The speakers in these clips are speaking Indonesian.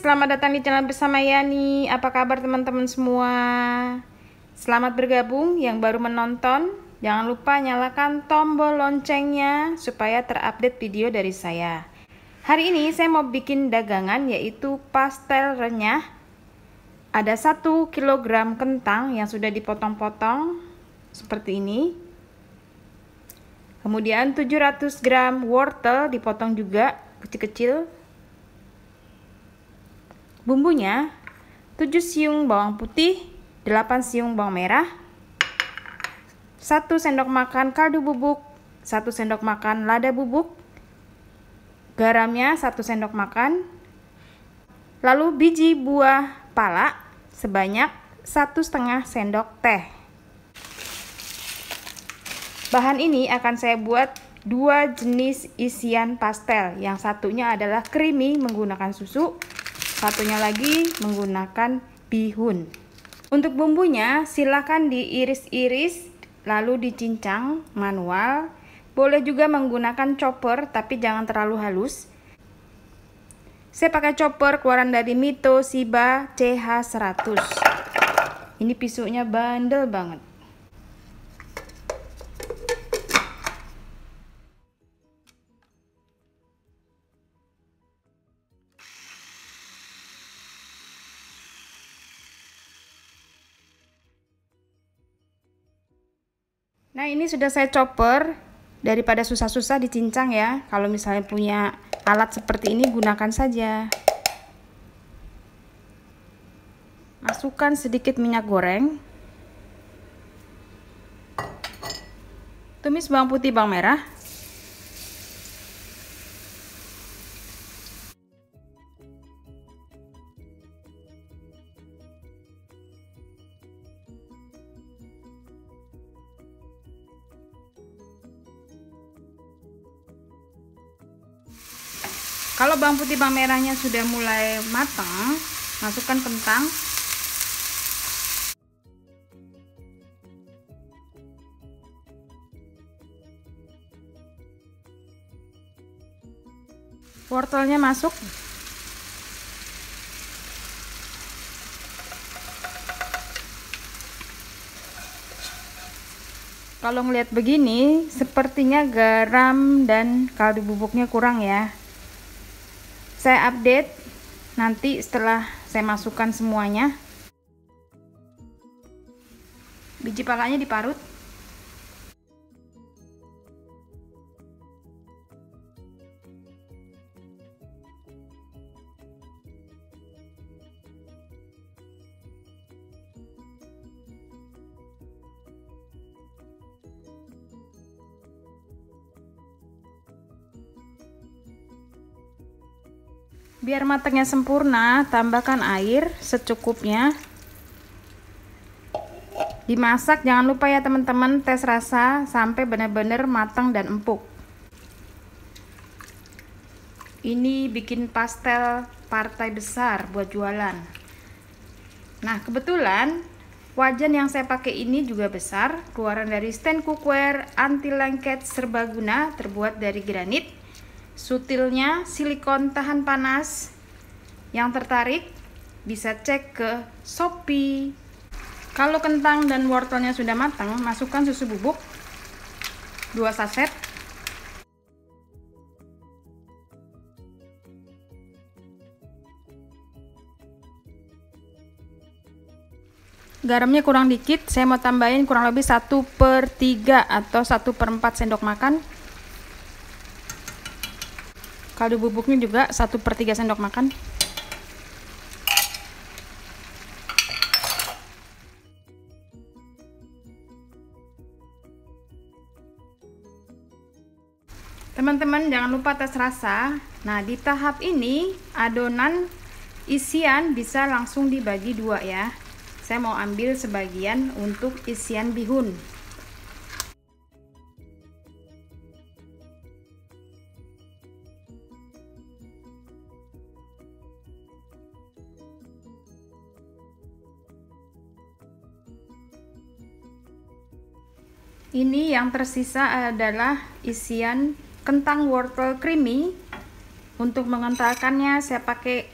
selamat datang di channel bersama Yani. Apa kabar teman-teman semua? Selamat bergabung yang baru menonton. Jangan lupa nyalakan tombol loncengnya supaya terupdate video dari saya. Hari ini saya mau bikin dagangan yaitu pastel renyah. Ada 1 kg kentang yang sudah dipotong-potong seperti ini. Kemudian 700 gram wortel dipotong juga kecil-kecil. Bumbunya 7 siung bawang putih, 8 siung bawang merah, 1 sendok makan kaldu bubuk, 1 sendok makan lada bubuk, garamnya 1 sendok makan, lalu biji buah pala sebanyak 1,5 sendok teh. Bahan ini akan saya buat 2 jenis isian pastel. Yang satunya adalah creamy menggunakan susu, satunya lagi menggunakan bihun. Untuk bumbunya silakan diiris-iris lalu dicincang manual. Boleh juga menggunakan chopper tapi jangan terlalu halus. Saya pakai chopper keluaran dari Mito Shiba CH100. Ini pisaunya bandel banget. Nah, ini sudah saya chopper, daripada susah-susah dicincang ya. Kalau misalnya punya alat seperti ini gunakan saja. Masukkan sedikit minyak goreng. Tumis bawang putih, bawang merah. Kalau bawang putih bawang merahnya sudah mulai matang, masukkan kentang. Wortelnya masuk. Kalau ngelihat begini, sepertinya garam dan kaldu bubuknya kurang ya. Saya update nanti setelah saya masukkan semuanya. Biji palanya diparut. Biar matangnya sempurna, tambahkan air secukupnya. Dimasak jangan lupa ya teman-teman, tes rasa sampai benar-benar matang dan empuk. Ini bikin pastel partai besar buat jualan. Nah, kebetulan wajan yang saya pakai ini juga besar, keluaran dari stand cookware anti lengket serbaguna, terbuat dari granit. Sutilnya silikon tahan panas. Yang tertarik bisa cek ke Shopee. Kalau kentang dan wortelnya sudah matang, masukkan susu bubuk 2 saset. Garamnya kurang dikit, saya mau tambahin kurang lebih 1/3 atau 1/4 sendok makan. Kaldu bubuknya juga 1/3 sendok makan. Teman-teman jangan lupa tes rasa. Nah, di tahap ini adonan isian bisa langsung dibagi 2 ya. Saya mau ambil sebagian untuk isian bihun. Ini yang tersisa adalah isian kentang wortel creamy. Untuk mengentalkannya saya pakai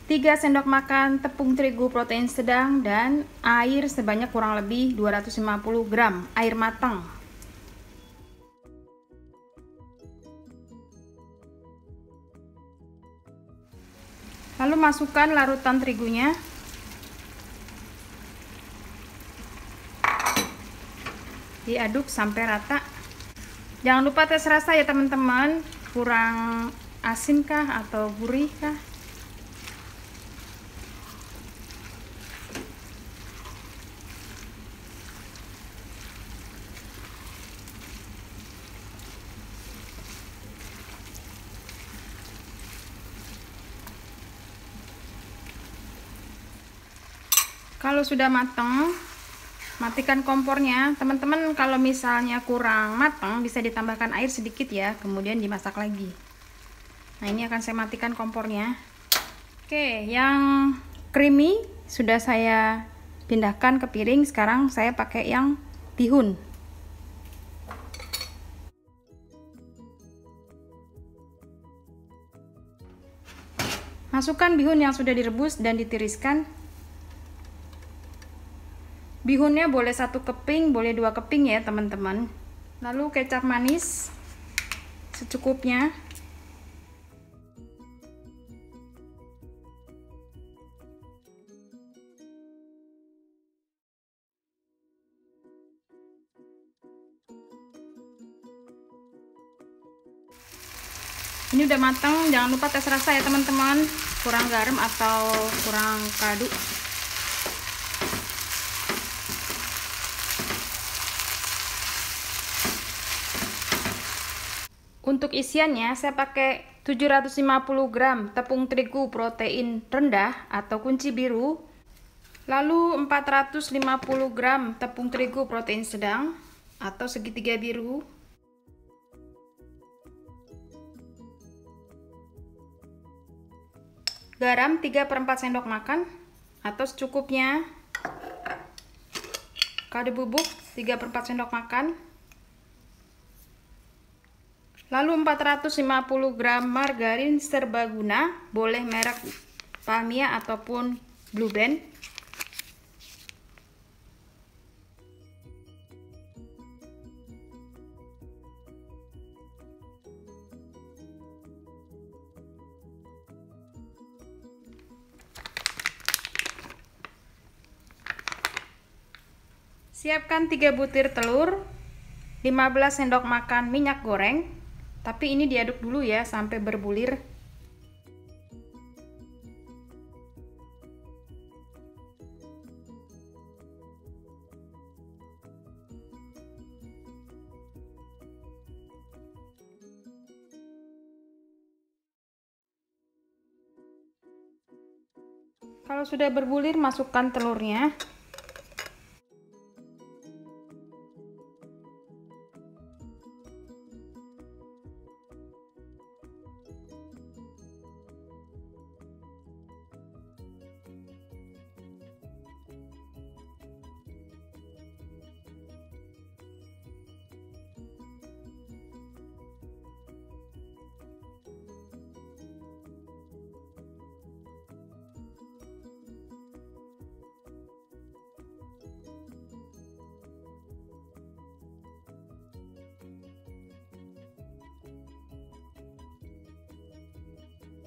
3 sendok makan tepung terigu protein sedang, dan air sebanyak kurang lebih 250 gram air matang. Lalu masukkan larutan terigunya. Diaduk sampai rata. Jangan lupa tes rasa ya teman-teman, kurang asin kah atau gurih kah. Kalau sudah matang, matikan kompornya. Teman-teman kalau misalnya kurang matang bisa ditambahkan air sedikit ya, kemudian dimasak lagi. Nah, ini akan saya matikan kompornya. Oke, yang creamy sudah saya pindahkan ke piring. Sekarang saya pakai yang bihun. Masukkan bihun yang sudah direbus dan ditiriskan. Bihunnya boleh 1 keping, boleh 2 keping ya teman-teman. Lalu kecap manis secukupnya. Ini udah matang, jangan lupa tes rasa ya teman-teman, kurang garam atau kurang kaldu. Untuk isiannya saya pakai 750 gram tepung terigu protein rendah atau kunci biru, lalu 450 gram tepung terigu protein sedang atau segitiga biru, garam 3/4 sendok makan atau secukupnya, kaldu bubuk 3/4 sendok makan, lalu 450 gram margarin serbaguna, boleh merek Palmia ataupun Blue Band. Siapkan 3 butir telur, 15 sendok makan minyak goreng. Tapi ini diaduk dulu ya sampai berbulir. Kalau sudah berbulir, masukkan telurnya.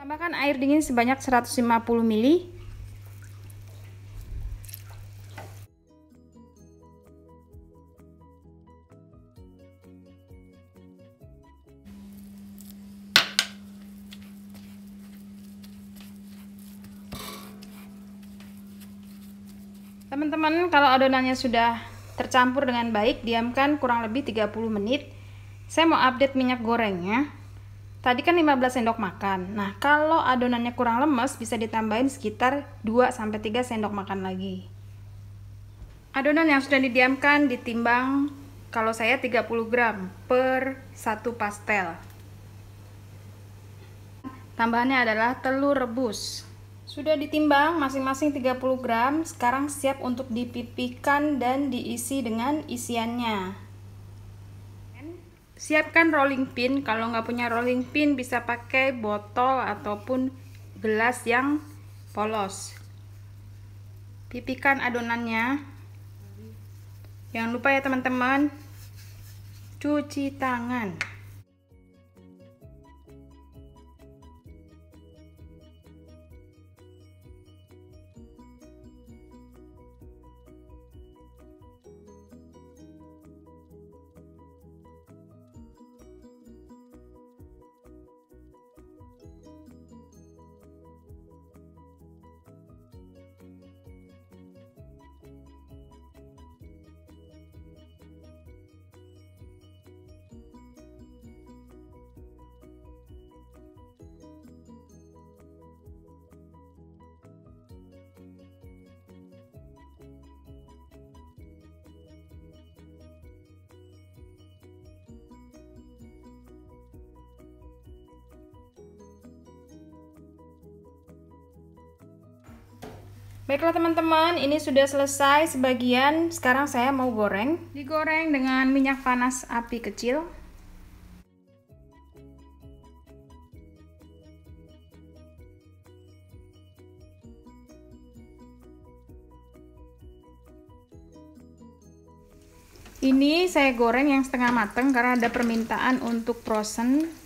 Tambahkan air dingin sebanyak 150 ml. Teman-teman, kalau adonannya sudah tercampur dengan baik, diamkan kurang lebih 30 menit. Saya mau update minyak gorengnya. Tadi kan 15 sendok makan. Nah, kalau adonannya kurang lemes bisa ditambahin sekitar 2-3 sendok makan lagi. Adonan yang sudah didiamkan ditimbang, kalau saya 30 gram per 1 pastel. Tambahannya adalah telur rebus. Sudah ditimbang masing-masing 30 gram. Sekarang siap untuk dipipihkan dan diisi dengan isiannya. Siapkan rolling pin. Kalau nggak punya rolling pin bisa pakai botol ataupun gelas yang polos. Pipihkan adonannya. Jangan lupa ya teman-teman, cuci tangan. Baiklah teman-teman, ini sudah selesai sebagian. Sekarang saya mau goreng. Digoreng dengan minyak panas api kecil. Ini saya goreng yang setengah matang karena ada permintaan untuk frozen.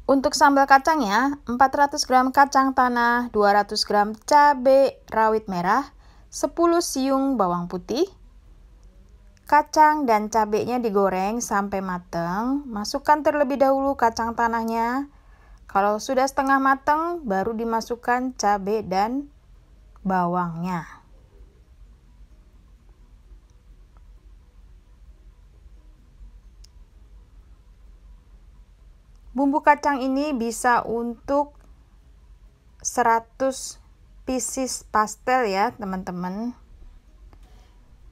Untuk sambal kacangnya, 400 gram kacang tanah, 200 gram cabai rawit merah, 10 siung bawang putih. Kacang dan cabainya digoreng sampai matang. Masukkan terlebih dahulu kacang tanahnya. Kalau sudah setengah matang, baru dimasukkan cabai dan bawangnya. Bumbu kacang ini bisa untuk 100 pieces pastel ya teman-teman.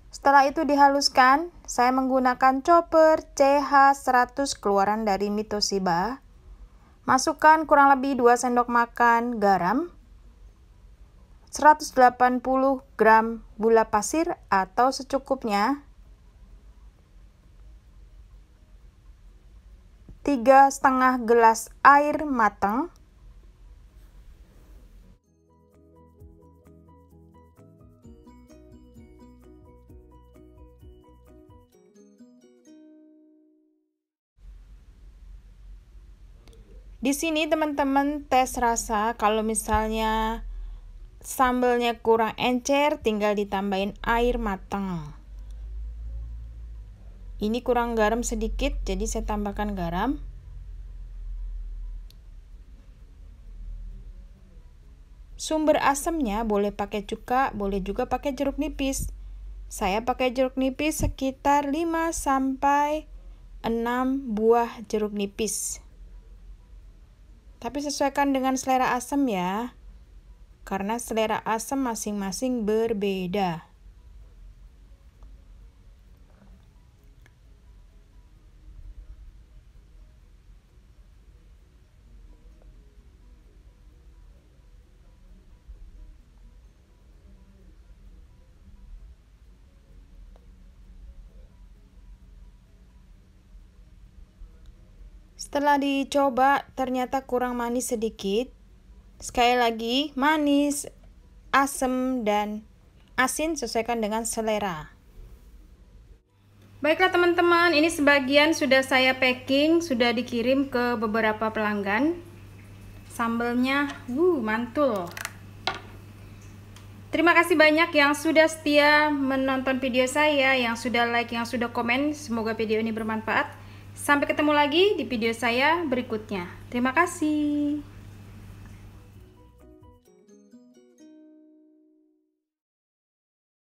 Setelah itu dihaluskan, saya menggunakan chopper CH100 keluaran dari Mitoshiba. Masukkan kurang lebih 2 sendok makan garam, 180 gram gula pasir atau secukupnya, 3,5 gelas air matang, di sini teman-teman tes rasa. Kalau misalnya sambalnya kurang encer, tinggal ditambahin air matang. Ini kurang garam sedikit, jadi saya tambahkan garam. Sumber asamnya boleh pakai cuka, boleh juga pakai jeruk nipis. Saya pakai jeruk nipis sekitar 5-6 buah jeruk nipis. Tapi sesuaikan dengan selera asam ya, karena selera asam masing-masing berbeda. Setelah dicoba ternyata kurang manis sedikit. Sekali lagi, manis, asam, dan asin sesuaikan dengan selera. Baiklah teman-teman, ini sebagian sudah saya packing, sudah dikirim ke beberapa pelanggan. Sambalnya mantul. Terima kasih banyak yang sudah setia menonton video saya, yang sudah like, yang sudah komen. Semoga video ini bermanfaat. Sampai ketemu lagi di video saya berikutnya. Terima kasih.